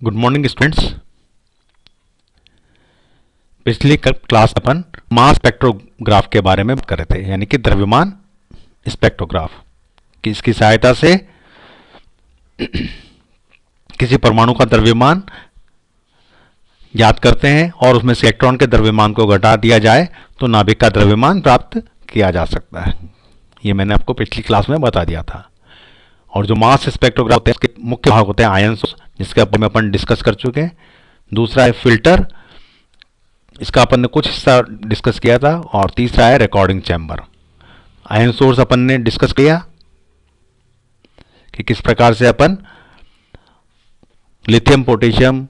Good morning students. पिछली class अपन मास spectrograph के बारे में बात कर रहे थे, यानी कि द्रव्यमान स्पेक्ट्रोग्राफ कि इसकी सहायता से किसी परमाणु का द्रव्यमान ज्ञात करते हैं और उसमें से इलेक्ट्रॉन के द्रव्यमान को घटा दिया जाए तो नाभिक का द्रव्यमान प्राप्त किया जा सकता है। ये मैंने आपको पिछली क्लास में बता दिया था। और जो मास स्पेक्ट्रोग्राफ होते हैं उसके मुख्य भाग होते हैं आयन सोर्स, जिसके बारे में अपन डिस्कस कर चुके हैं। दूसरा है फिल्टर, इसका अपन ने कुछ हिस्सा डिस्कस किया था। और तीसरा है रिकॉर्डिंग चैम्बर। आयन सोर्स अपन ने डिस्कस किया कि किस प्रकार से अपन लिथियम, पोटेशियम,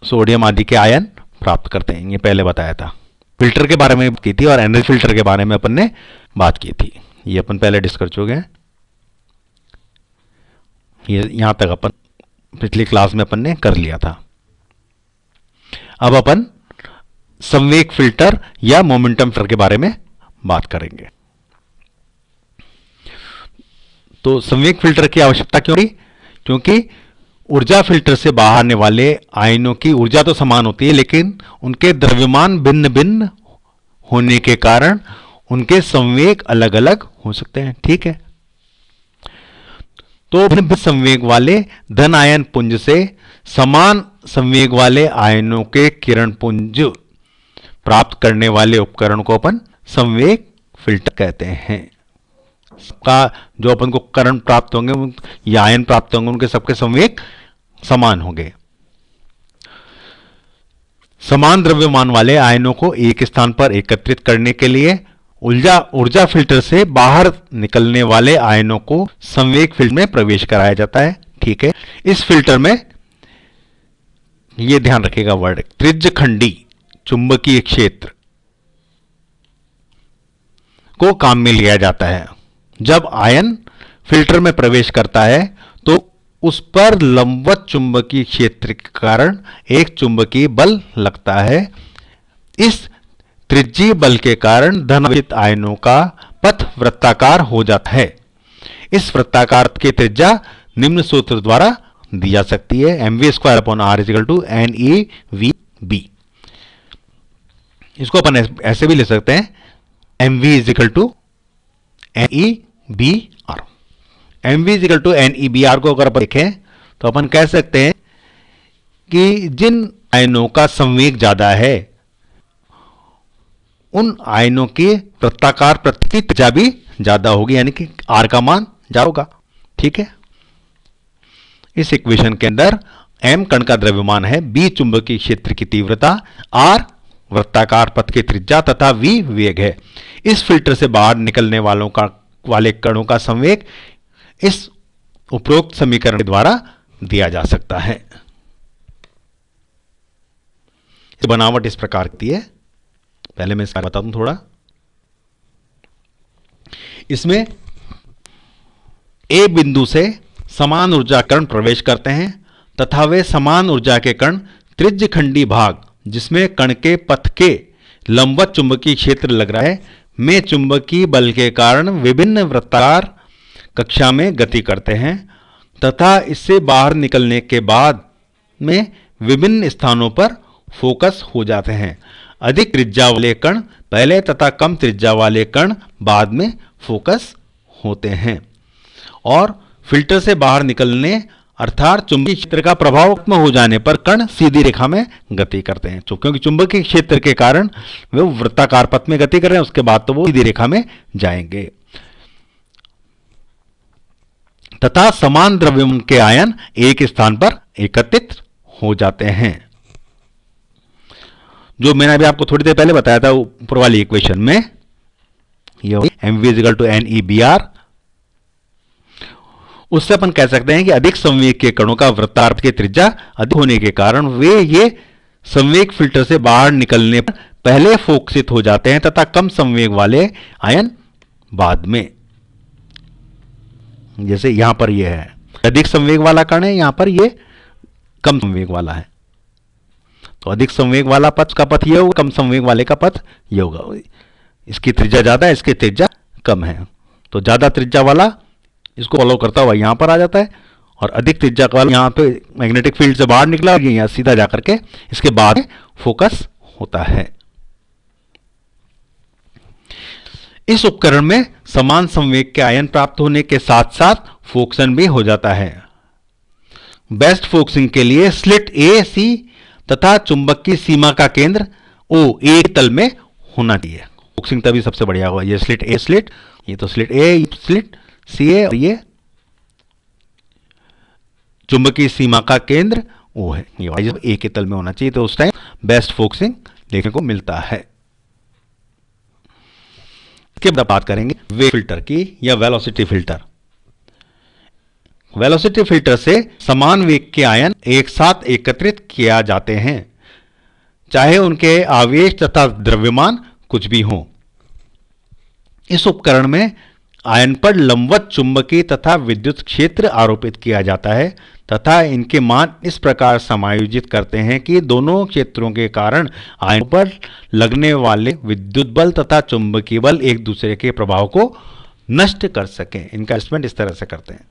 सोडियम आदि के आयन प्राप्त करते हैं, ये पहले बताया था। फिल्टर के बारे में की थी और एनरिच फिल्टर के बारे में अपन ने बात की थी, ये अपन पहले डिस्कस कर चुके हैं। ये यहां तक अपन पिछली क्लास में अपन ने कर लिया था। अब अपन संवेग फिल्टर या मोमेंटम फिल्टर के बारे में बात करेंगे। तो संवेग फिल्टर की आवश्यकता क्यों रही? क्योंकि ऊर्जा फिल्टर से बाहर आने वाले आयनों की ऊर्जा तो समान होती है, लेकिन उनके द्रव्यमान भिन्न भिन्न होने के कारण उनके संवेग अलग अलग हो सकते हैं। ठीक है, तो भिन्न भिन्न संवेग वाले धन आयन पुंज से समान संवेग वाले आयनों के किरण पुंज प्राप्त करने वाले उपकरण को अपन संवेग फिल्टर कहते हैं। का जो अपन को करण प्राप्त होंगे या आयन प्राप्त होंगे, उनके सबके संवेग समान होंगे। समान द्रव्यमान वाले आयनों को एक स्थान पर एकत्रित करने के लिए ऊर्जा फिल्टर से बाहर निकलने वाले आयनों को संवेग फिल्टर में प्रवेश कराया जाता है। ठीक है, इस फिल्टर में यह ध्यान रखिएगा वर्ड, त्रिज्यखंडी चुंबकीय क्षेत्र को काम में लिया जाता है। जब आयन फिल्टर में प्रवेश करता है तो उस पर लंबवत चुंबकीय क्षेत्र के कारण एक चुंबकीय बल लगता है। इस त्रिज्यीय बल के कारण धनावेशित आयनों का पथ वृत्ताकार हो जाता है। इस वृत्ताकार की त्रिज्या निम्न सूत्र द्वारा दी जा सकती है, mv²/r=NeVB। इसको अपन ऐसे भी ले सकते हैं, mv=NeBr। mv=NeBr को अगर अपन देखें तो अपन कह सकते हैं कि जिन आयनों का संवेग ज्यादा है उन आयनों की वृत्ताकार पथ की त्रिज्या भी ज्यादा होगी, यानी कि R का मान ज्यादा होगा। ठीक है, इस इक्वेशन के अंदर M कण का द्रव्यमान है, B चुंबकीय क्षेत्र की तीव्रता, R वृत्ताकार पथ की त्रिज्या तथा V वेग है। इस फिल्टर से बाहर निकलने वाले कणों का संवेग इस उपरोक्त समीकरण के द्वारा दिया जा सकता है। बनावट इस प्रकार की है, पहले मैं इसका बता दूं थोड़ा। इसमें A बिंदु से समान ऊर्जा कण प्रवेश करते हैं तथा वे समान ऊर्जा के कण त्रिज्यखंडी भाग, जिसमें कण के पथ के लंबवत चुंबकीय क्षेत्र लग रहा है, में चुंबकीय बल के कारण विभिन्न वृत्ताकार कक्षा में गति करते हैं तथा इससे बाहर निकलने के बाद में विभिन्न स्थानों पर फोकस हो जाते हैं। अधिक त्रिज्या वाले कण पहले तथा कम त्रिज्या वाले कण बाद में फोकस होते हैं। और फिल्टर से बाहर निकलने अर्थात चुंबकीय क्षेत्र का प्रभाव खत्म हो जाने पर कण सीधी रेखा में गति करते हैं, क्योंकि चुंबकीय क्षेत्र के कारण वे वृत्ताकार पथ में गति कर रहे हैं, उसके बाद तो वो सीधी रेखा में जाएंगे। तथा समान द्रव्यमान के आयन एक स्थान पर एकत्रित हो जाते हैं। जो मैंने अभी आपको थोड़ी देर पहले बताया था ऊपर वाली इक्वेशन में, ये mv=NeBr। उससे अपन कह सकते हैं कि अधिक संवेग के कणों का वृत्ताकार की त्रिज्या अधिक होने के कारण वे ये संवेग फिल्टर से बाहर निकलने पर पहले फोकसित हो जाते हैं तथा कम संवेग वाले आयन बाद में। जैसे यहां पर ये है अधिक संवेग वाला कण है, यहां पर ये कम संवेग वाला है, तो अधिक संवेग वाला पथ का पथ ये होगा, कम संवेग वाले का पथ ये होगा। इसकी त्रिज्या ज्यादा है, इसकी त्रिज्या कम है, तो ज्यादा त्रिज्या वाला इसको फॉलो करता हुआ यहां पर आ जाता है और अधिक त्रिज्या का बल्ब यहाँ पे मैग्नेटिक फील्ड से बाहर निकला और ये यहाँ सीधा जाकर के इसके बाद फोकस होता है। इस उपकरण में समान संवेग के आयन प्राप्त होने के साथ साथ फोकसन भी हो जाता है। बेस्ट फोकसिंग के लिए स्लिट ए सी तथा चुंबक की सीमा का केंद्र ओ एक तल में होना चाहिए। फोकसिंग तभी सबसे बढ़िया होगा। ये स्लिट ए स्लिट, ये तो स्लिट ए स्लिट सी ए, और ये चुंबकीय सीमा का केंद्र ओ है। ये ए के तल में होना चाहिए, तो उस टाइम बेस्ट फोकसिंग देखने को मिलता है। इसके बाद बात करेंगे वेव फिल्टर की या वेलोसिटी फिल्टर। वेलोसिटी फिल्टर से समान वेग के आयन एक साथ एकत्रित किया जाते हैं, चाहे उनके आवेश तथा द्रव्यमान कुछ भी हो। इस उपकरण में आयन पर लंबवत चुंबकीय तथा विद्युत क्षेत्र आरोपित किया जाता है तथा इनके मान इस प्रकार समायोजित करते हैं कि दोनों क्षेत्रों के कारण आयन पर लगने वाले विद्युत बल तथा चुंबकीय बल एक दूसरे के प्रभाव को नष्ट कर सकें। इनका एडजस्टमेंट इस तरह से करते हैं,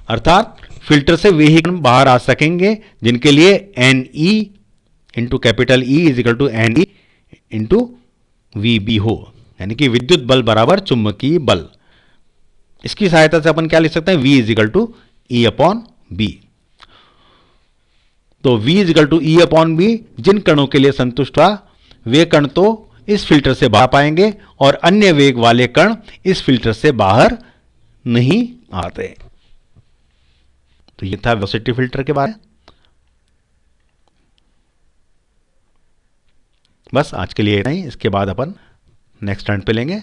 अर्थात फिल्टर से वे ही कण बाहर आ सकेंगे जिनके लिए N E into capital E is equal to N E into V B हो, यानी कि विद्युत बल बराबर चुंबकीय बल। इसकी सहायता से अपन क्या लिख सकते हैं, V is equal to E upon B. तो V is equal to E upon B जिन कणों के लिए संतुष्ट हुआ वे कण तो इस फिल्टर से बाहर पाएंगे और अन्य वेग वाले कण इस फिल्टर से बाहर नहीं आते। तो ये था वेलोसिटी फिल्टर के बारे में। बस आज के लिए इतना ही। इसके बाद अपन नेक्स्ट टर्न पे लेंगे।